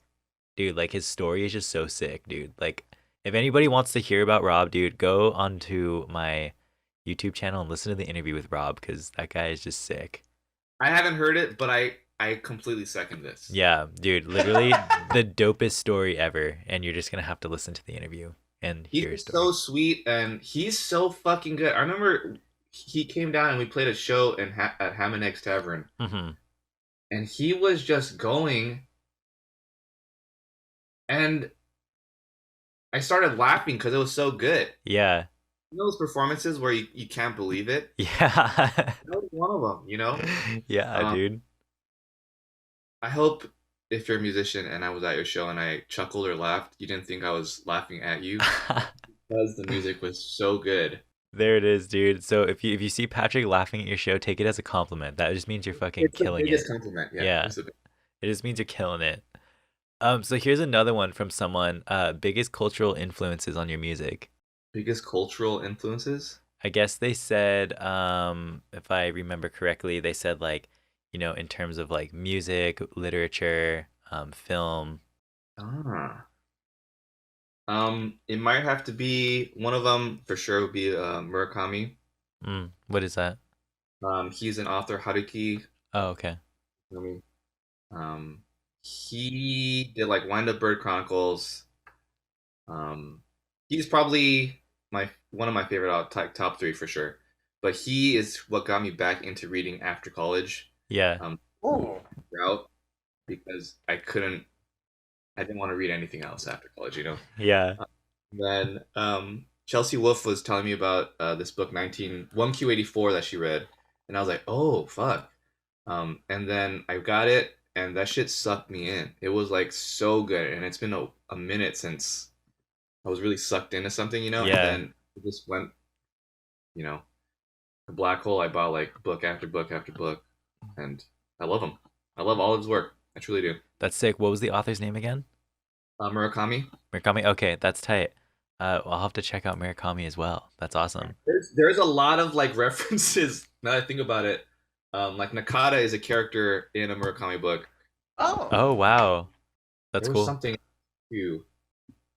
dude, like his story is just so sick, dude. Like, if anybody wants to hear about Rob, dude, go onto my YouTube channel and listen to the interview with Rob, because that guy is just sick. I haven't heard it, but I completely second this. Yeah, dude, literally the dopest story ever, and you're just gonna have to listen to the interview and He's hear his just story. so sweet, and he's so fucking good. I remember he came down and we played a show at Ham and Eggs Tavern, Mm-hmm. and he was just going, and I started laughing because it was so good. Yeah, You know those performances where you can't believe it? yeah, That was one of them, you know? yeah, Um, dude. I hope if you're a musician and I was at your show and I chuckled or laughed, you didn't think I was laughing at you because the music was so good. There it is, dude. So if you see Patrick laughing at your show, take it as a compliment. That just means you're fucking It's the killing it. biggest compliment. Yeah. Yeah, it just means you're killing it. So here's another one from someone. Biggest cultural influences on your music. Biggest cultural influences? I guess they said, if I remember correctly, they said like, in terms of like music, literature, film. Ah. It might have to be one of them for sure would be Murakami. What is that? He's an author, Haruki. Oh, okay. I mean, he did like Wind Up Bird Chronicles. Um, he's probably my one of my favorite top three for sure. But he is what got me back into reading after college. Yeah. Oh, Route because I didn't want to read anything else after college, you know. Yeah. Then Chelsea Wolfe was telling me about this book 1Q84 that she read, and I was like, oh fuck. And then I got it, and that shit sucked me in. It was like so good, and it's been a minute since I was really sucked into something, you know. Yeah. And then it just went, you know, a black hole. I bought like book after book after book, and I love him. I love all his work. I truly do. That's sick. What was the author's name again? Murakami. Murakami. Okay, that's tight. I'll have to check out Murakami as well. That's awesome. There's a lot of like references now that I think about it. Like Nakata is a character in a Murakami book. Oh wow, that's There was cool. something to,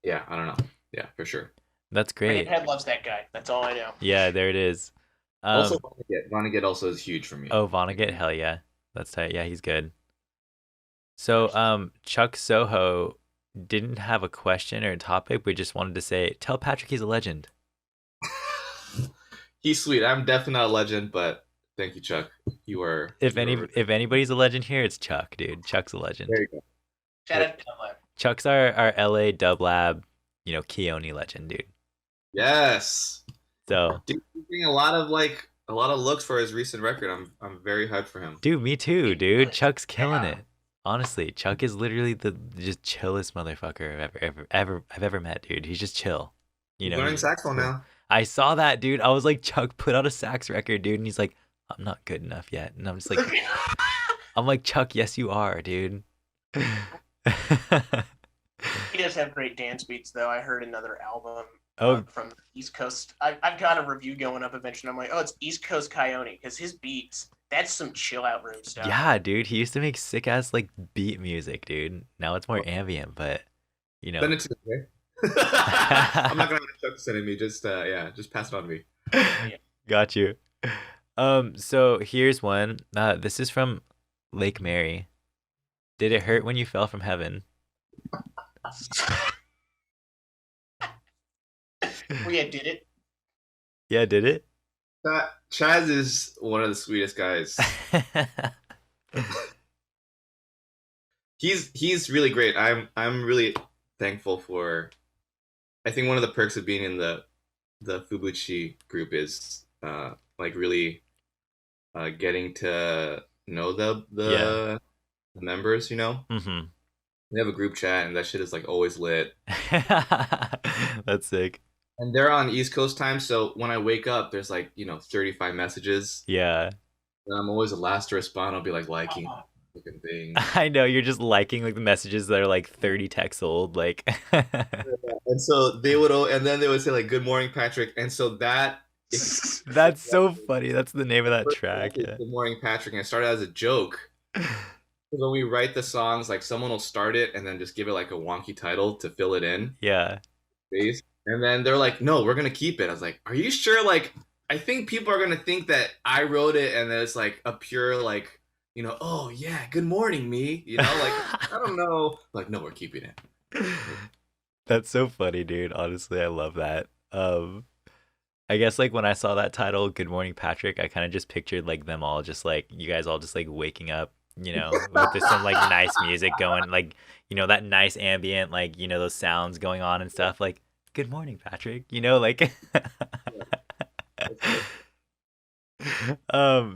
yeah, I don't know. Yeah, for sure. That's great. Head loves that guy. That's all I know. Yeah, there it is. Also, Vonnegut also is huge for me. Oh, Vonnegut, hell yeah, that's tight. Yeah, he's good. So, Chuck Soho didn't have a question or a topic. We just wanted to say, tell Patrick he's a legend. He's sweet. I'm definitely not a legend, but thank you, Chuck. You are. If anybody's a legend here, it's Chuck, dude. Chuck's a legend. There you go. Shout out to Dub. Chuck's our LA Dub Lab, Keone legend, dude. Yes. So, Dude, he's getting a lot of looks for his recent record. I'm very hyped for him. dude, me too, dude. Chuck's killing it. Honestly, Chuck is literally the just chillest motherfucker I've ever met, dude. He's just chill. He's learning saxophone now. I saw that, dude. I was like, Chuck, put out a sax record, dude. And he's like, I'm not good enough yet. And I'm just like, I'm like, Chuck, yes, you are, dude. He does have great dance beats, though. I heard another album from the East Coast. I've got a review going up eventually. I'm like, oh, it's East Coast Coyote, because his beats, that's some chill out room stuff. Yeah, dude. He used to make sick ass like beat music, dude. Now it's more ambient, but Send it to me, okay? I'm not gonna have Chuck send it me. Just pass it on to me. Got you. So here's one. This is from Lake Mary. Did it hurt when you fell from heaven? Yeah, did it? Yeah, did it? Chaz is one of the sweetest guys. He's really great. I'm really thankful for. I think one of the perks of being in the Fubuchi group is like really getting to know the members. You know, Mm-hmm. we have a group chat and that shit is like always lit. That's sick. And they're on East Coast time, so when I wake up, there's like 35 messages. Yeah. And I'm always the last to respond. I'll be like liking fucking thing. I know you're just liking like the messages that are like 30 texts old, like. And so and then they would say like, "Good morning, Patrick." And so that's so funny. That's the name of that track. Yeah. Good morning, Patrick. And it started as a joke. When we write the songs, like someone will start it and then just give it like a wonky title to fill it in. Yeah. And then they're like, "No, we're gonna keep it." I was like, "Are you sure?" Like, I think people are gonna think that I wrote it and that it's like a pure like oh yeah, good morning, me. Like I don't know. Like, no, we're keeping it. That's so funny, dude. Honestly, I love that. I guess like when I saw that title, Good Morning Patrick, I kind of just pictured like them all just like you guys all just like waking up, with this, some like nice music going, like, that nice ambient, like, those sounds going on and stuff, like, Good morning, Patrick, like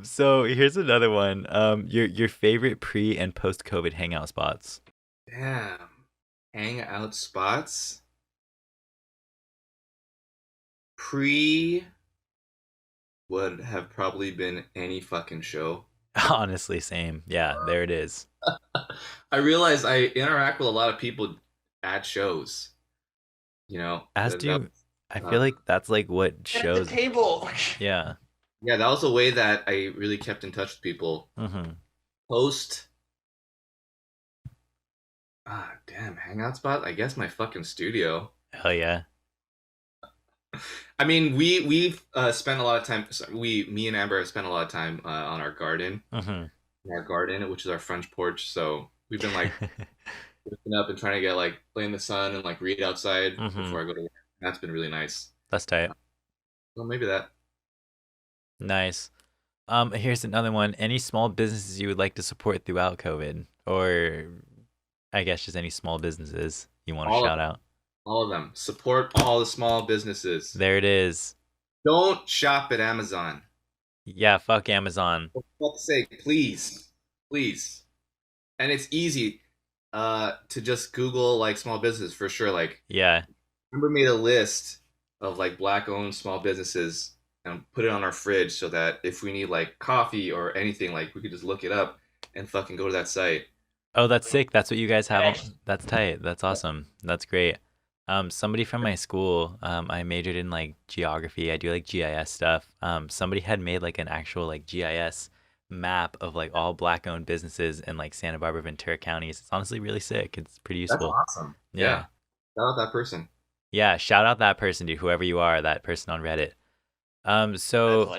so here's another one. Your favorite pre and post COVID hangout spots. Damn. Hangout spots. Pre would have probably been any fucking show. Honestly, same. Yeah, there it is. I realize I interact with a lot of people at shows. As do I feel like that's like what At the shows. table. Yeah. yeah, that was a way that I really kept in touch with people. Mm-hmm. Post, damn, hangout spot. I guess my fucking studio. Hell yeah. I mean, we've spent a lot of time. Me and Amber have spent a lot of time on our garden, which is our front porch. So we've been like waking up and trying to get like play in the sun and like read outside before I go to work. That's been really nice. That's tight. Well, maybe that. Nice. Here's another one. Any small businesses you would like to support throughout COVID, or I guess just any small businesses you want to shout out? All of them. Support all the small businesses. There it is. Don't shop at Amazon. Yeah, fuck Amazon. For fuck's sake, please, please. And it's easy to just Google like small business for sure. Like, Yeah. remember made a list of like black-owned small businesses and put it on our fridge so that if we need like coffee or anything, like we could just look it up and fucking go to that site. Oh, that's sick. That's what you guys have. That's tight. That's awesome. That's great. Somebody from my school, I majored in like geography. I do like GIS stuff. Somebody had made like an actual like GIS map of like all black-owned businesses in like Santa Barbara, Ventura counties. It's honestly really sick. It's pretty useful. That's awesome. Yeah. Shout out that person. Yeah, shout out that person, dude. Whoever you are, that person on Reddit. So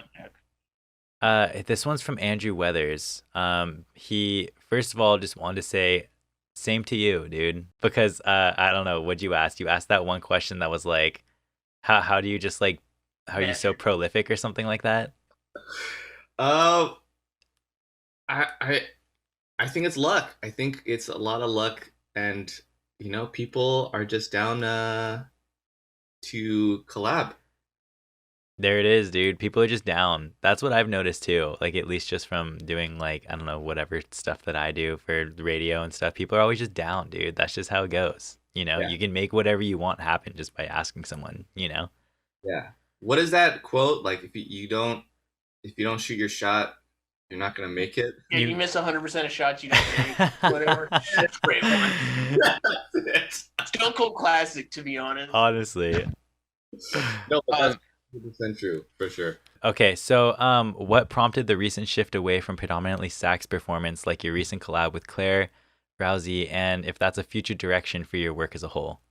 this one's from Andrew Weathers. He first of all just wanted to say, same to you, dude. Because I don't know, what'd you ask? You asked that one question that was like, how do you just like, how are you so prolific or something like that? I think it's luck. I think it's a lot of luck, and people are just down to collab. There it is, dude. People are just down. That's what I've noticed too. Like at least just from doing like, I don't know, whatever stuff that I do for the radio and stuff. People are always just down, dude. That's just how it goes. Yeah. You can make whatever you want happen just by asking someone, Yeah. What is that quote? Like if you don't shoot your shot, you're not gonna make it. Yeah, you miss 100% of shots you don't make. Whatever. That's a great one. Stone Cold classic, to be honest. Honestly. No, but that's 100% true for sure. Okay, so what prompted the recent shift away from predominantly sax performance, like your recent collab with Claire Rousey, and if that's a future direction for your work as a whole?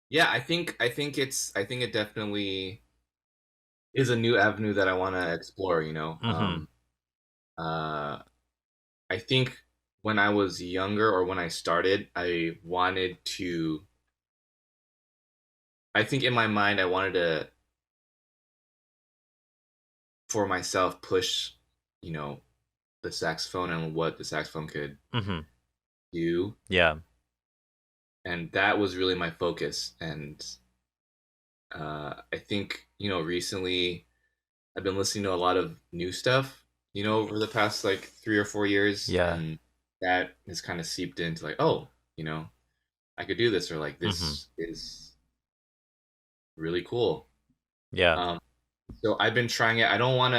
Yeah, I think it definitely is a new avenue that I want to explore. I think when I was younger or when I started, I think in my mind I wanted to, for myself, push, the saxophone and what the saxophone could do. Yeah. And that was really my focus. And I think, recently I've been listening to a lot of new stuff, over the past like 3 or 4 years. Yeah. And that has kind of seeped into like, oh, I could do this, or like this is really cool. Yeah. So I've been trying it. I don't want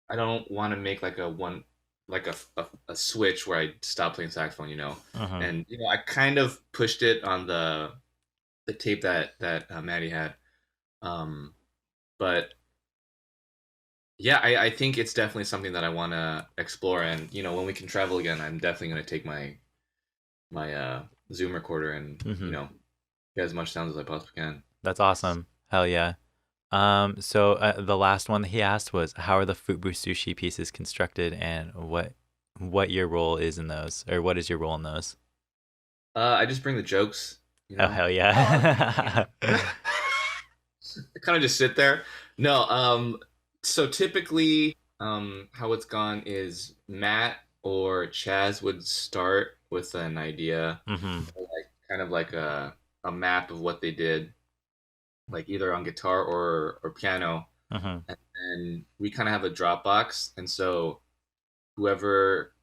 to make like a switch where I stop playing saxophone, and I kind of pushed it on the tape that Maddie had, but yeah, I think it's definitely something that I want to explore, and when we can travel again, I'm definitely going to take my Zoom recorder and get as much sound as I possibly can. That's awesome. Hell yeah. So the last one that he asked was, how are the FUBU sushi pieces constructed, and what what your role is in those, or what is your role in those? I just bring the jokes, Oh hell yeah. I kind of just sit there. No, so typically, how it's gone is Matt or Chaz would start with an idea, Mm-hmm. like kind of like a map of what they did, like either on guitar or piano, Mm-hmm. and we kind of have a Dropbox, and so whoever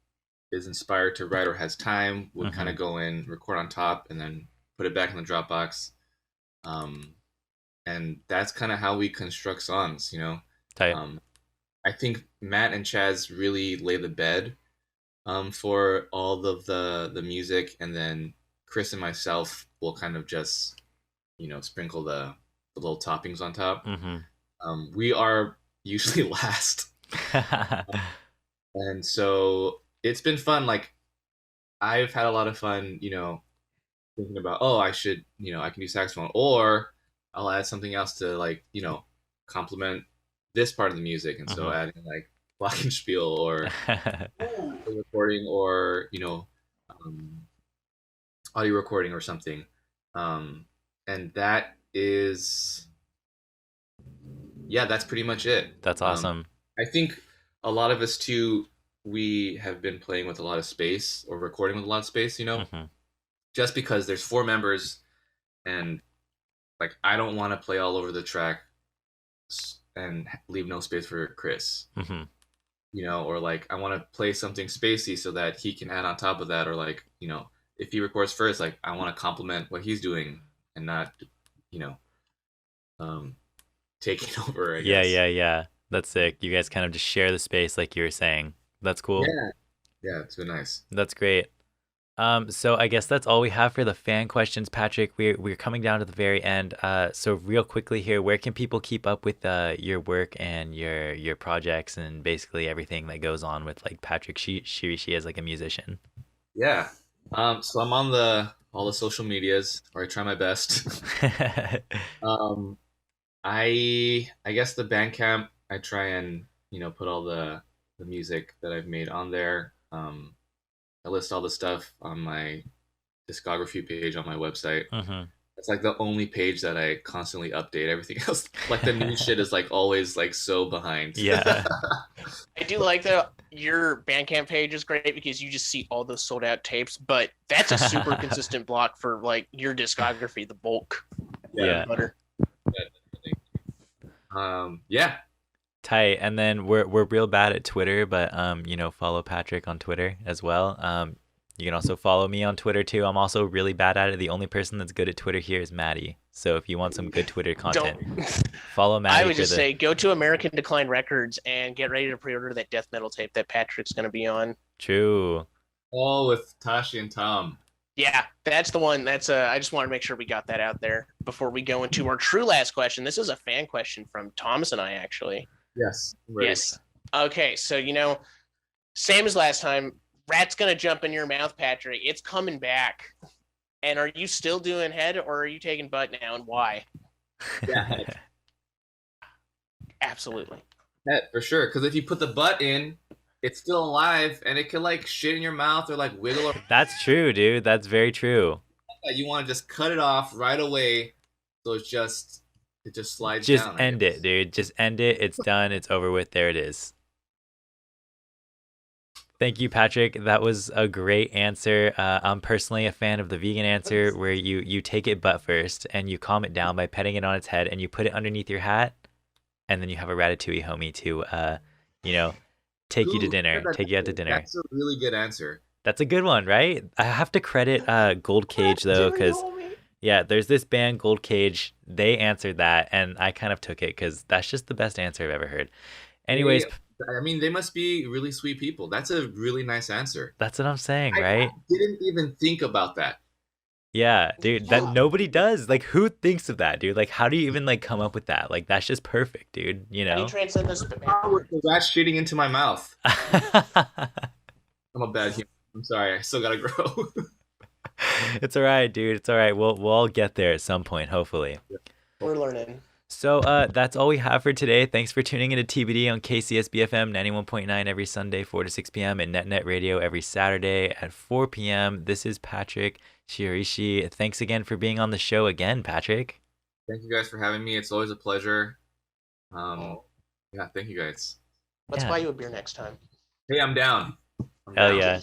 is inspired to write or has time would kind Mm-hmm. of go in, record on top, and then put it back in the Dropbox. Um, and that's kind of how we construct songs, you know. Type. I think Matt and Chaz really lay the bed for all of the music, and then Chris and myself will kind of just sprinkle the little toppings on top. Mm-hmm. We are usually last, and so it's been fun. Like I've had a lot of fun, thinking about, oh, I should, I can do saxophone, or I'll add something else to like, complement this part of the music, and so Mm-hmm. adding like glockenspiel or recording or um, audio recording or something, and that is yeah, that's pretty much it. That's awesome. I think a lot of us too, we have been playing with a lot of space or recording with a lot of space, Mm-hmm. just because there's four members and like I don't want to play all over the track and leave no space for Chris, Mm-hmm. or like I want to play something spacey so that he can add on top of that, or like, if he records first, like I want to complement what he's doing and not, you know, um, taking over, I Yeah, guess. yeah, yeah. That's sick. You guys kind of just share the space like you were saying. That's cool. Yeah, yeah, it's been nice. That's great. So I guess that's all we have for the fan questions, Patrick. We're coming down to the very end. So real quickly here, where can people keep up with your work and your projects and basically everything that goes on with like Patrick Shirishi as like a musician? Yeah. So I'm on the all the social medias, or I try my best. um, I guess the Bandcamp, I try and put all the music that I've made on there. I list all the stuff on my discography page on my website. Hmm. It's like the only page that I constantly update. Everything else, like the new shit, is like always like so behind. Yeah. I do like that your Bandcamp page is great because you just see all those sold out tapes, but that's a super consistent block for like your discography, the bulk. Yeah. Butter. Yeah. Tight. And then we're real bad at Twitter, but follow Patrick on Twitter as well. You can also follow me on Twitter too. I'm also really bad at it. The only person that's good at Twitter here is Maddie. So if you want some good Twitter content, follow Maddie. I would just say go to American Decline Records and get ready to pre-order that death metal tape that Patrick's going to be on. True. All with Tashi and Tom. Yeah, that's the one. I just want to make sure we got that out there before we go into our true last question. This is a fan question from Thomas and I, actually. Yes. Yes. Okay, so same as last time. Rat's gonna jump in your mouth, Patrick. It's coming back. And are you still doing head, or are you taking butt now, and why? Yeah. Absolutely. Head, for sure. Because if you put the butt in, it's still alive, and it could like shit in your mouth or like wiggle. That's true, dude. That's very true. You want to just cut it off right away, so it just slides Just down. end it, dude. Just end it. It's done. It's over with. There it is. Thank you, Patrick. That was a great answer. I'm personally a fan of the vegan answer, where you take it butt first and you calm it down by petting it on its head and you put it underneath your hat, and then you have a ratatouille homie to take you to dinner, take you out to dinner. That's a really good answer. That's a good one, right? I have to credit Gold Cage though, because yeah, there's this band Gold Cage. They answered that, and I kind of took it because that's just the best answer I've ever heard. Anyways, they must be really sweet people. That's a really nice answer. that's what I'm saying, right? I didn't even think about that. Yeah, dude, that nobody does. Like, who thinks of that, dude? Like, how do you even like come up with that? Like, that's just perfect, dude. How do you transcend this? With the rat shitting into my mouth. I'm a bad human. I'm sorry. I still gotta grow. It's all right, dude. It's all right. We'll all get there at some point, hopefully. We're learning. So that's all we have for today. Thanks for tuning into TBD on KCSB FM 91.9 every Sunday, 4 to 6 p.m. and NetNet Radio every Saturday at 4 p.m. This is Patrick Shiroishi. Thanks again for being on the show again, Patrick. Thank you guys for having me. It's always a pleasure. Yeah, thank you guys. Let's buy you a beer next time. Hey, I'm down. Hell yeah.